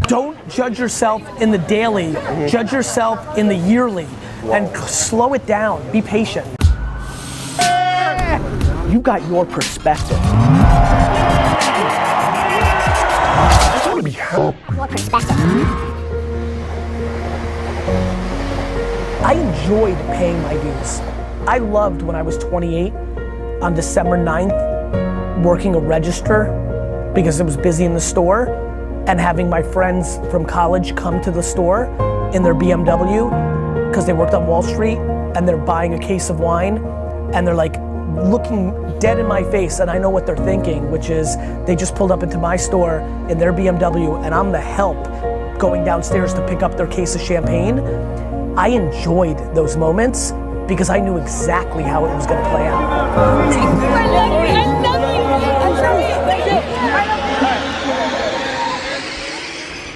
Don't judge yourself in the daily, judge yourself in the yearly, and slow it down, be patient. You got your perspective. I just want to be helped. Your perspective. I enjoyed paying my dues. I loved when I was 28 on December 9th working a register because it was busy in the store, and having my friends from college come to the store in their BMW because they worked on Wall Street, and they're buying a case of wine, and they're like looking dead in my face, and I know what they're thinking, which is they just pulled up into my store in their BMW, and I'm the help going downstairs to pick up their case of champagne. I enjoyed those moments because I knew exactly how it was going to play out.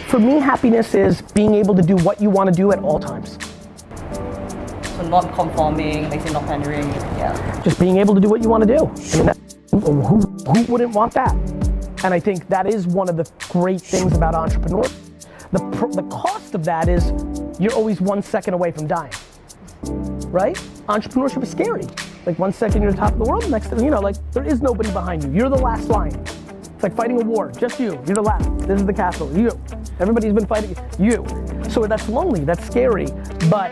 For me, happiness is being able to do what you want to do at all times. So not conforming, like not pandering, yeah. Just being able to do what you want to do. I mean, who wouldn't want that? And I think that is one of the great things about entrepreneurship. The cost of that is you're always 1 second away from dying, right? Entrepreneurship is scary. Like 1 second you're top of the world, next thing you know, like there is nobody behind you. You're the last line. It's like fighting a war, just you. You're the last. This is the castle, you. Everybody's been fighting you. So that's lonely, that's scary, but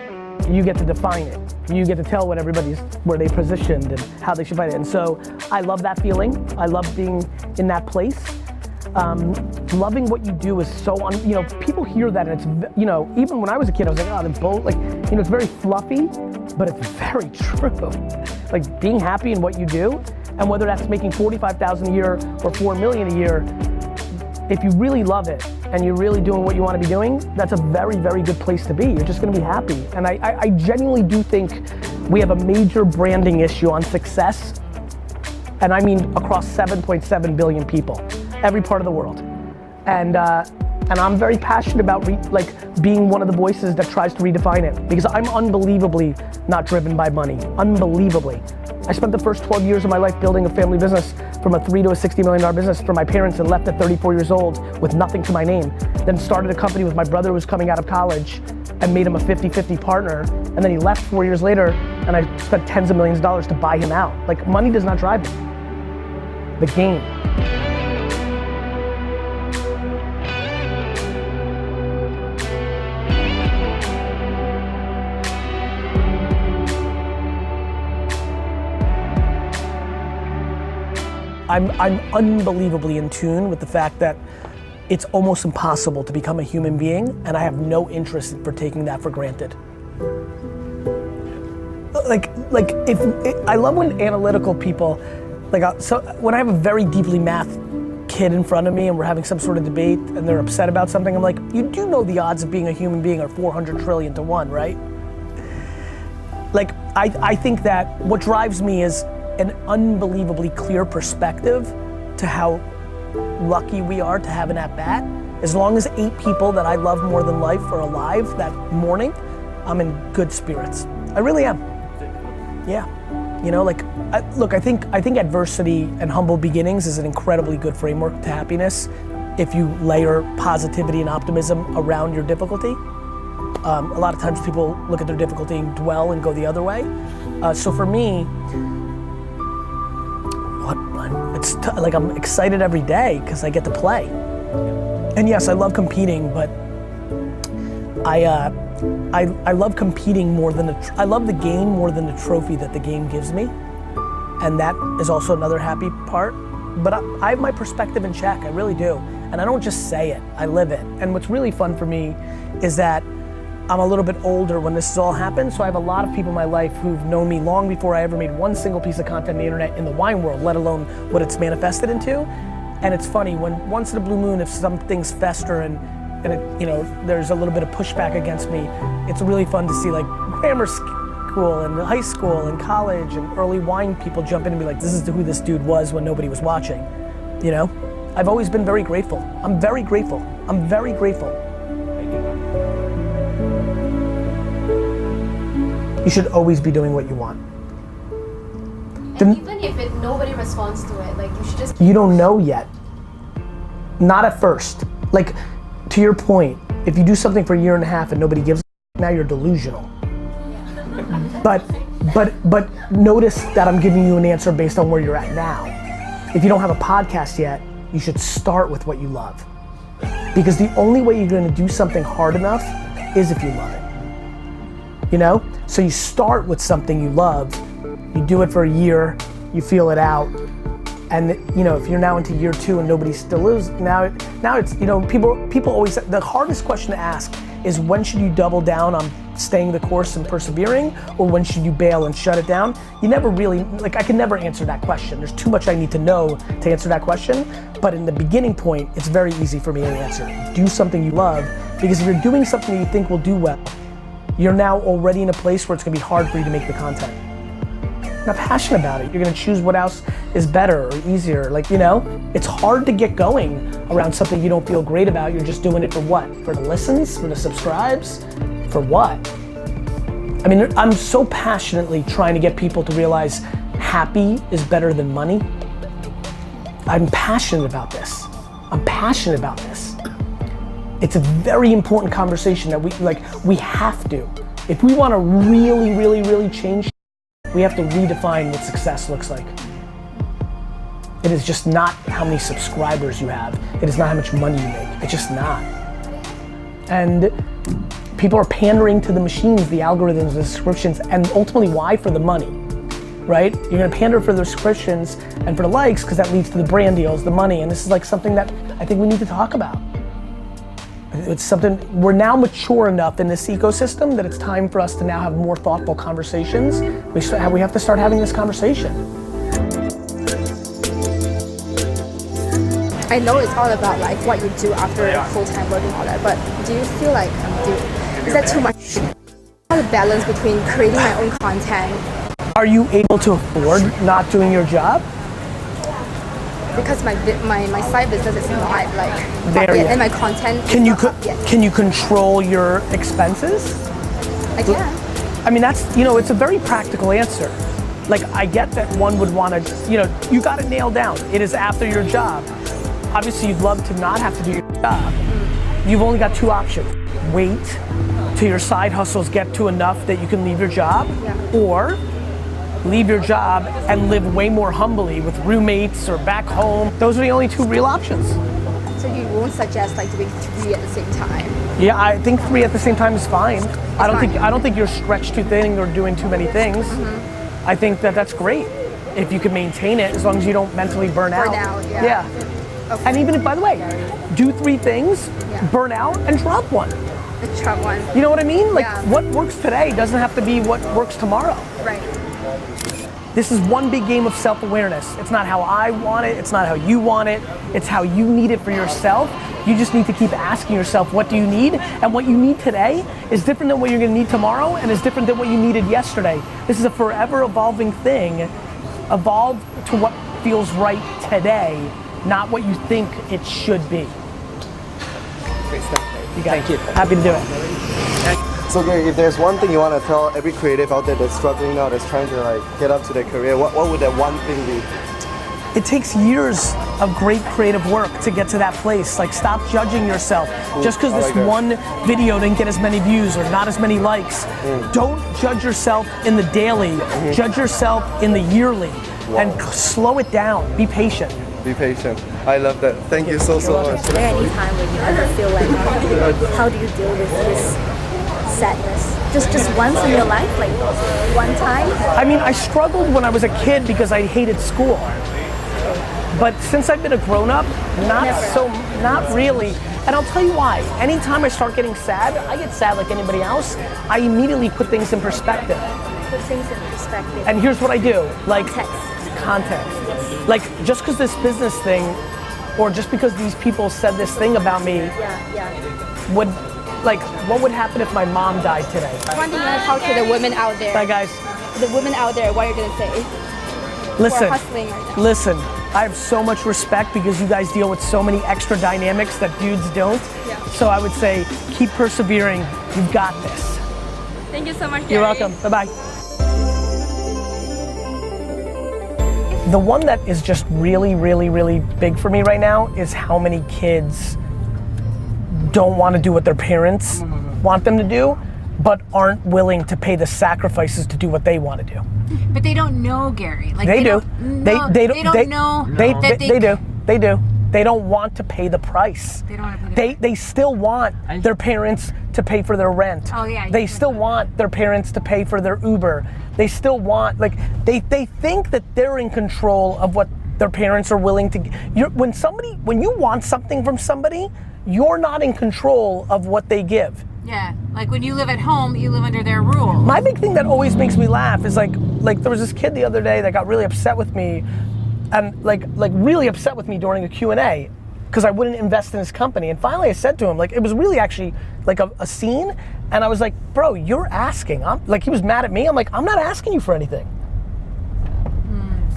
you get to define it. You get to tell what where they positioned and how they should fight it. And so I love that feeling. I love being in that place. Loving what you do is so, people hear that and it's, even when I was a kid, I was like, oh, the boat, it's very fluffy, but it's very true. Like being happy in what you do, and whether that's making $45,000 a year or $4 million a year, if you really love it and you're really doing what you want to be doing, that's a very, very good place to be. You're just going to be happy. And I genuinely do think we have a major branding issue on success, and I mean across 7.7 billion people, every part of the world. And I'm very passionate about being one of the voices that tries to redefine it, because I'm unbelievably not driven by money, unbelievably. I spent the first 12 years of my life building a family business from a $3 to a $60 million business for my parents, and left at 34 years old with nothing to my name. Then started a company with my brother who was coming out of college and made him a 50-50 partner. And then he left 4 years later, and I spent tens of millions of dollars to buy him out. Like money does not drive me. The game. I'm unbelievably in tune with the fact that it's almost impossible to become a human being, and I have no interest for taking that for granted. I love when analytical people, when I have a very deeply math kid in front of me and we're having some sort of debate and they're upset about something, I'm like, you do know the odds of being a human being are 400 trillion to 1, right? I think that what drives me is an unbelievably clear perspective to how lucky we are to have an at-bat. As long as 8 people that I love more than life are alive that morning, I'm in good spirits. I really am. Yeah. I think adversity and humble beginnings is an incredibly good framework to happiness if you layer positivity and optimism around your difficulty. A lot of times people look at their difficulty and dwell and go the other way. So for me, I'm excited every day because I get to play. And yes, I love competing, but I love competing more than I love the game more than the trophy that the game gives me. And that is also another happy part. But I have my perspective in check, I really do. And I don't just say it, I live it. And what's really fun for me is that I'm a little bit older when this has all happened, so I have a lot of people in my life who've known me long before I ever made one single piece of content on the internet in the wine world, let alone what it's manifested into. And it's funny, when once in a blue moon, if some things fester and there's a little bit of pushback against me, it's really fun to see grammar school and high school and college and early wine people jump in and be like, this is who this dude was when nobody was watching. I've always been very grateful. I'm very grateful. I'm very grateful. You should always be doing what you want. And even if nobody responds to it, you should just... You don't know yet. Not at first. To to your point, if you do something for a year and a half and nobody gives a now you're delusional. But notice that I'm giving you an answer based on where you're at now. If you don't have a podcast yet, you should start with what you love. Because the only way you're gonna do something hard enough is if you love it. You know? So you start with something you love, you do it for a year, you feel it out, and you know, if you're now into year 2 and nobody still is, now it's, you know, people always, the hardest question to ask is when should you double down on staying the course and persevering, or when should you bail and shut it down? You never really, like I can never answer that question. There's too much I need to know to answer that question, but in the beginning point, it's very easy for me to answer. Do something you love, because if you're doing something you think will do well, you're now already in a place where it's gonna be hard for you to make the content. You're not passionate about it. You're gonna choose what else is better or easier. Like, you know, it's hard to get going around something you don't feel great about. You're just doing it for what? For the listens, for the subscribes, for what? I mean, I'm so passionately trying to get people to realize happy is better than money. I'm passionate about this. I'm passionate about this. It's a very important conversation that we have to. If we want to really, really, really change, we have to redefine what success looks like. It is just not how many subscribers you have. It is not how much money you make. It's just not. And people are pandering to the machines, the algorithms, the subscriptions, and ultimately why? For the money, right? You're gonna pander for the subscriptions and for the likes because that leads to the brand deals, the money, and this is like something that I think we need to talk about. It's something, we're now mature enough in this ecosystem that it's time for us to now have more thoughtful conversations. We have to start having this conversation. I know it's all about like what you do after full-time work and all that, but do you feel like, is that too much? How to balance between creating my own content? Are you able to afford not doing your job? Because my side business is not like There yet. And my content Can you control your expenses? I can. I mean, that's, you know, it's a very practical answer. Like, I get that one would want to, you know, you got it nailed down. It is after your job. Obviously, you'd love to not have to do your job. You've only got 2 options. Wait till your side hustles get to enough that you can leave your job, or leave your job and live way more humbly with roommates or back home. Those are the only 2 real options. So you won't suggest like doing 3 at the same time? Yeah, I think 3 at the same time is fine. I don't think you're stretched too thin or doing too many things. I think that that's great if you can maintain it, as long as you don't mentally burn out. Yeah. Okay. And even if, by the way, do 3 things, burn out, and drop 1. Drop 1. You know what I mean? Like, what works today doesn't have to be what works tomorrow. Right. This is one big game of self-awareness. It's not how I want it, it's not how you want it, it's how you need it for yourself. You just need to keep asking yourself, what do you need? And what you need today is different than what you're gonna need tomorrow, and is different than what you needed yesterday. This is a forever evolving thing. Evolve to what feels right today, not what you think it should be. Great stuff. Thank you. Happy to do it. So Gary, if there's one thing you want to tell every creative out there that's struggling now, that's trying to like get up to their career, what would that one thing be? It takes years of great creative work to get to that place. Like, stop judging yourself. Just because this one video didn't get as many views or not as many likes. Don't judge yourself in the daily. Judge yourself in the yearly. And slow it down. Be patient. Be patient. I love that. Thank you so much. Is there any time when you ever feel like, how do you deal with this sadness? Just once in your life, like one time? I mean, I struggled when I was a kid because I hated school. But since I've been a grown-up, not really. And I'll tell you why. Anytime I start getting sad, I get sad like anybody else, I immediately put things in perspective. Put things in perspective. And here's what I do. Like, Context. Like, just because this business thing, or just because these people said this thing about me, would, like, what would happen if my mom died today? One thing you want to talk to the women out there. Bye, guys. The women out there, what are you going to say? Listen, hustling right now. listen, I have so much respect because you guys deal with so many extra dynamics that dudes don't. So I would say, keep persevering. You've got this. Thank you so much, Gary. You're welcome. Bye-bye. The one that is just really, really, really big for me right now is how many kids don't want to do what their parents want them to do, but aren't willing to pay the sacrifices to do what they want to do. But they don't know, Gary. Like They do. They don't know. They do. They don't want to pay the price. They don't want to pay They still want their parents to pay for their rent. Oh, yeah, They still want their parents to pay for their Uber. They still want, like, they think that they're in control of what their parents are willing to. When you want something from somebody, you're not in control of what they give. Yeah, like when you live at home, you live under their rules. My big thing that always makes me laugh is like there was this kid the other day that got really upset with me, and like really upset with me during a Q&A because I wouldn't invest in his company. And finally I said to him, like, it was really actually like a scene, and I was like, bro, you're asking. Like, he was mad at me. I'm like, I'm not asking you for anything.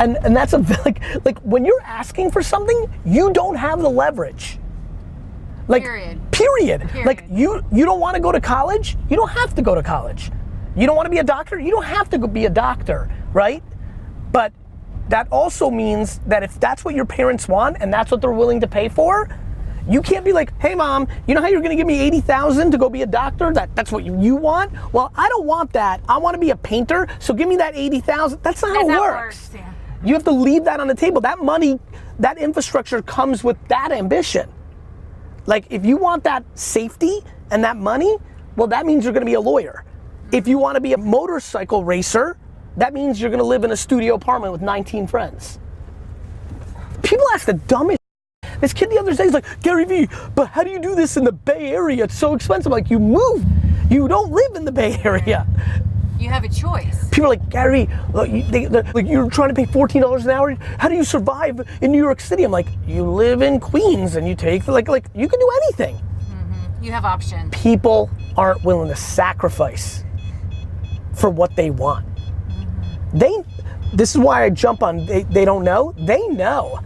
And that's like when you're asking for something, you don't have the leverage. Like, period. Like, you don't want to go to college, you don't have to go to college. You don't want to be a doctor, you don't have to go be a doctor, right? But that also means that if that's what your parents want and that's what they're willing to pay for, you can't be like, hey mom, you know how you're gonna give me $80,000 to go be a doctor? That's what you want? Well, I don't want that. I want to be a painter, so give me that $80,000. That's not how it works. Yeah. You have to leave that on the table. That money, that infrastructure comes with that ambition. Like, if you want that safety and that money, well, that means you're gonna be a lawyer. If you want to be a motorcycle racer, that means you're gonna live in a studio apartment with 19 friends. People ask the dumbest. This kid the other day is like, GaryVee, but how do you do this in the Bay Area? It's so expensive. Like, you move, you don't live in the Bay Area. You have a choice. People are like, Gary, like, you're trying to pay $14 an hour. How do you survive in New York City? I'm like, you live in Queens and you take, like you can do anything. Mm-hmm. You have options. People aren't willing to sacrifice for what they want. Mm-hmm. This is why I jump on, they don't know. They know.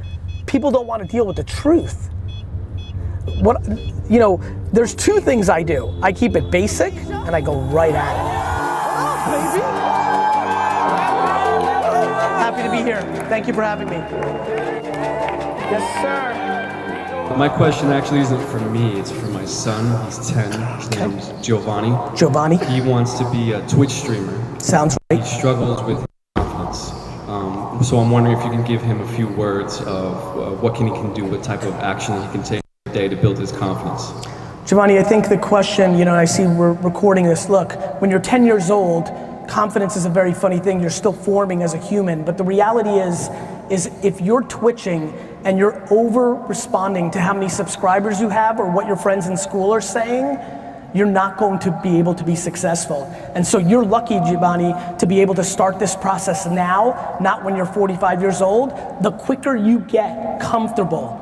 People don't want to deal with the truth. There's two things I do. I keep it basic and I go right at it. Baby. Happy to be here. Thank you for having me. Yes, sir. My question actually isn't for me, it's for my son. He's 10. His name's Giovanni. Giovanni. He wants to be a Twitch streamer. Sounds He right. struggles with confidence. So I'm wondering if you can give him a few words of what he can do, what type of action he can take today to build his confidence. Giovanni, I think the question, I see we're recording this. Look, when you're 10 years old, confidence is a very funny thing. You're still forming as a human. But the reality is if you're twitching and you're over responding to how many subscribers you have or what your friends in school are saying, you're not going to be able to be successful. And so you're lucky, Giovanni, to be able to start this process now, not when you're 45 years old. The quicker you get comfortable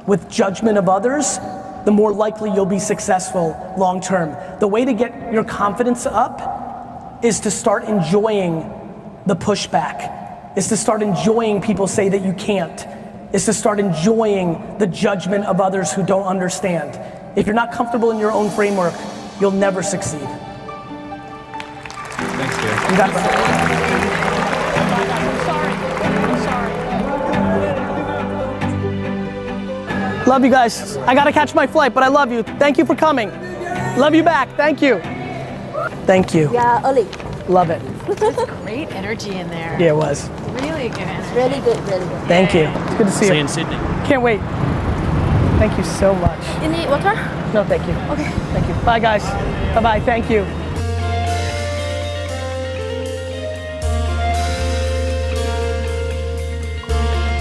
with judgment of others, the more likely you'll be successful long term. The way to get your confidence up is to start enjoying the pushback, is to start enjoying people say that you can't, is to start enjoying the judgment of others who don't understand. If you're not comfortable in your own framework, you'll never succeed. Thanks, Gary. You got that. Love you guys. I gotta catch my flight, but I love you. Thank you for coming. Love you back. Thank you. Thank you. Yeah, early. Love it. Great energy in there. Yeah, it was. Really good energy. Really good, really good. Thank you. It's good to see you. See you in Sydney. Can't wait. Thank you so much. You need water? No, thank you. Okay. Thank you. Bye, guys. Bye-bye. Thank you.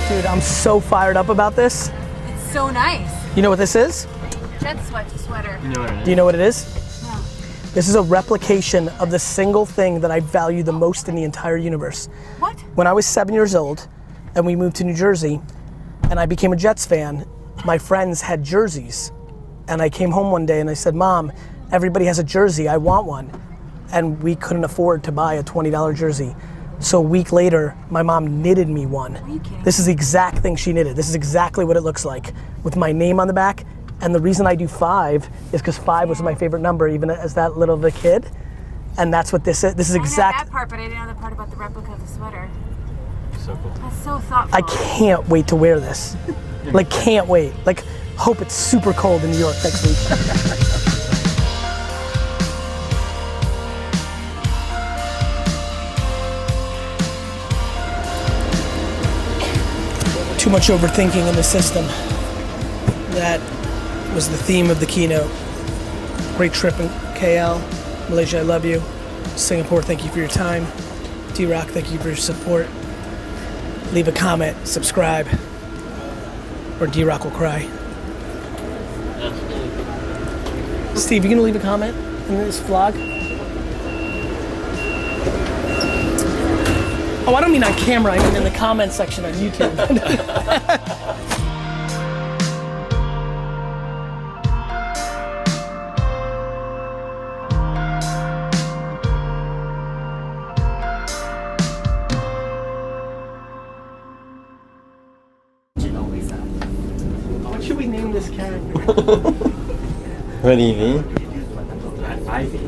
Dude, I'm so fired up about this. It's so nice. You know what this is? Jet sweater. Do you know what it is? No. This is a replication of the single thing that I value the most in the entire universe. What? When I was 7 years old and we moved to New Jersey and I became a Jets fan, my friends had jerseys. And I came home one day and I said, Mom, everybody has a jersey, I want one. And we couldn't afford to buy a $20 jersey. So a week later, my mom knitted me one. Are you kidding? This is the exact thing she knitted. This is exactly what it looks like with my name on the back. And the reason I do 5 is because 5 was my favorite number, even as that little of a kid. And that's what this is. This is I know exact. that part, but I didn't know the part about the replica of the sweater. So cool. That's so thoughtful. I can't wait to wear this. Like, can't wait. Like, Hope it's super cold in New York next week. Too much overthinking in the system. That was the theme of the keynote. Great trip in KL. Malaysia, I love you. Singapore, thank you for your time. D-Rock, thank you for your support. Leave a comment, subscribe, or D-Rock will cry. Steve, you gonna leave a comment in this vlog? Oh, I don't mean on camera, I mean in the comment section on YouTube. What should we name this character? What do you mean? Ivy.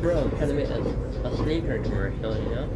Bro, kind of made a sneaker commercial, you know?